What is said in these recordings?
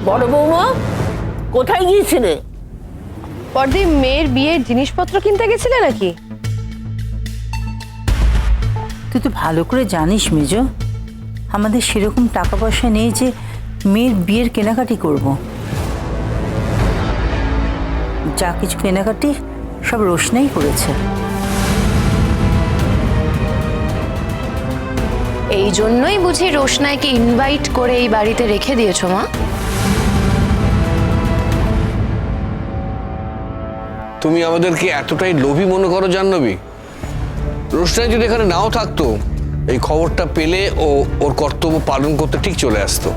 বড় বৌমা কোথায় গিয়েছিলে? পরদি মেয়ের বিয়ের জিনিসপত্র কিনতে গেছিলে নাকি? তুই তো ভালো করে জানিস মেজ, আমাদের সেরকম টাকা পয়সা নেই যে মেয়ের বিয়ের কেনাকাটি করব। যা কিছু কেনাকাটি সব রোশনাই করেছে। এই জন্যই বুঝি রোশনাইকে ইনভাইট করে এই বাড়িতে রেখে দিয়েছো মা? তুমি আমাদেরকে এতটাই লোভী মনে করো জাহ্নবী? রোশনাই যদি এখানে নাও থাকতো, এই খবরটা পেলে ও ওর কর্তব্য পালন করতে ঠিক চলে আসতো।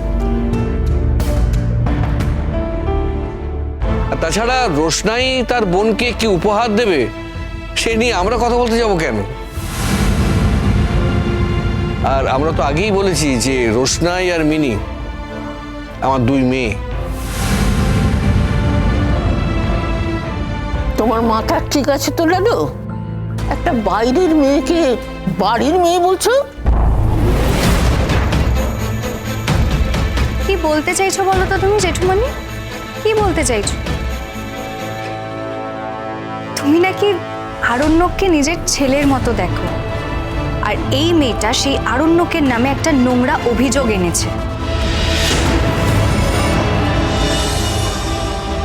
আর তাছাড়া রোশনাই তার বোনকে কি উপহার দেবে সে নিয়ে আমরা কথা বলতে যাব কেন? আর আমরা তো আগেই বলেছি যে রোশনাই আর মিনি আমার দুই মেয়ে। তোমার মাথা ঠিক আছে তো লাডু? একটা বাইরের মেয়েকে বাড়ির মেয়ে বলছো? কি বলতে চাইছো বলো তো তুমি জেঠুমণি? কি বলতে চাইছো? তুমি নাকি আরণ্যককে নিজের ছেলের মতো দেখো, আর এই মেয়েটা সেই আরণ্যকের নামে একটা নোংরা অভিযোগ এনেছে।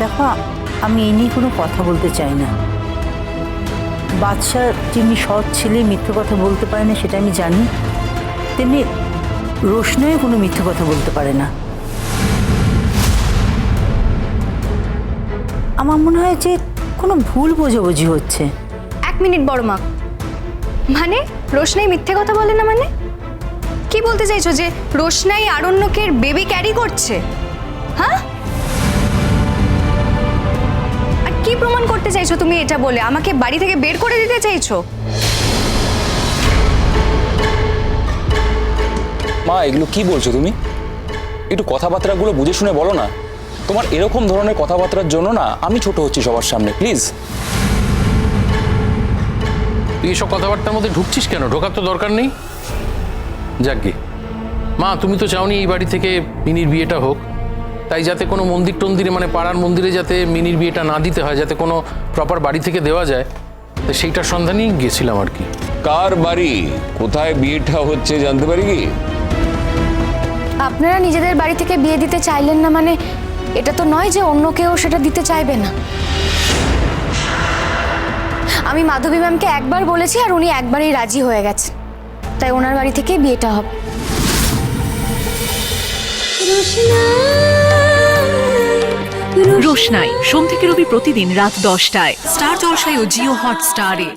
দেখো, আমি এই নিয়ে কোনো কথা বলতে চাই না। বাদশাহ যেমনি সৎ ছেলে মিথ্যে কথা বলতে পারে না সেটা আমি জানি, তেমনি রোশনাইও কোনো মিথ্যে কথা বলতে পারে না। আমার মনে হয় যে কোনো ভুল বোঝাবুঝি হচ্ছে। 1 মিনিট বড় মা, মানে রোশনাই মিথ্যে কথা বলে না মানে? কি বলতে চাইছো যে রোশনাই আরণ্যকের বেবি ক্যারি করছে? হ্যাঁ, আর কি প্রমাণ করতে চাইছো তুমি এটা বলে? আমাকে বাড়ি থেকে বের করে দিতে চাইছো? মা, এগুলো কি বলছো তুমি? একটু কথাবার্তাগুলো বুঝে শুনে বলো না। তোমার এরকম ধরনের কথাবার্তার জন্য না আমি ছোট হচ্ছি সবার সামনে, প্লিজ। তুই এসব কথাবার্তার মধ্যে ঢুকছিস কেন? ঢোকার তো দরকার নেই। যাকগে মা, তুমি তো চাওনি এই বাড়ি থেকে মিনির বিয়েটা হোক, তাই যাতে কোনো মন্দির টন্দিরে মানে পাড়ার মন্দিরে যাতে মিনির বিয়েটা না দিতে হয়, যাতে কোনো প্রপার বাড়ি থেকে দেওয়া যায়, তো সেইটার সন্ধানেই গেছিলাম আর কি। কার বাড়ি, কোথায় বিয়েটা হচ্ছে জানতে পারি কি? আপনারা নিজেদের বাড়ি থেকে বিয়ে দিতে চাইলেন না মানে এটা তো নয় যে অন্য কেউ সেটা দিতে চাইবে না। আমি মাধবী ম্যামকে একবার বলেছি আর উনি একবারেই রাজি হয়ে গেছে, তাই ওনার বাড়ি থেকে বিয়েটা হবে। রোশনাই সোম থেকে রবি প্রতিদিন রাত 10টায় স্টার জলসায় ও জিও হটস্টারে।